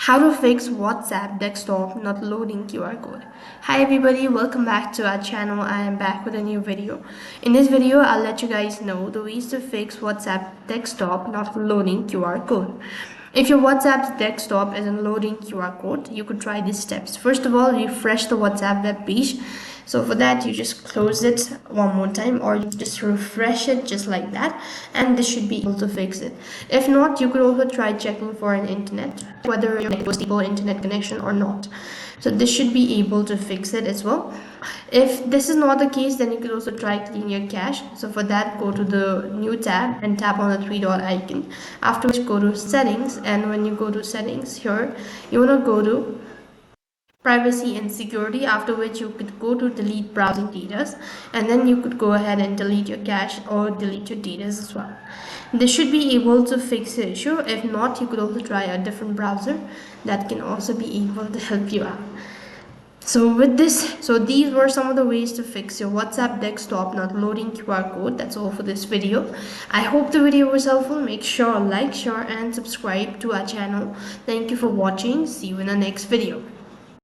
How to fix WhatsApp desktop not loading QR code. Hi everybody, welcome back to our channel. I am back with a new video. In this video, I'll let you guys know the ways to fix WhatsApp desktop not loading QR code. If your WhatsApp desktop isn't loading QR code, you could try these steps. First of all, refresh the WhatsApp web page. So for that, you just close it one more time, or you just refresh it just like that, and this should be able to fix it. If not, you could also try checking for an internet, whether your network stable internet connection or not. So this should be able to fix it as well. If this is not the case, then you could also try clean your cache. So for that, go to the new tab and tap on the three dot icon. After which, go to settings, and when you go to settings here, you want to go to privacy and security, after which you could go to delete browsing data, and then you could go ahead and delete your cache or delete your data as well. This should be able to fix the issue. If not, you could also try a different browser that can also be able to help you out. So these were some of the ways to fix your WhatsApp desktop not loading QR code. That's all for this video. I hope the video was helpful. Make sure like, share and subscribe to our channel. Thank you for watching. See you in the next video.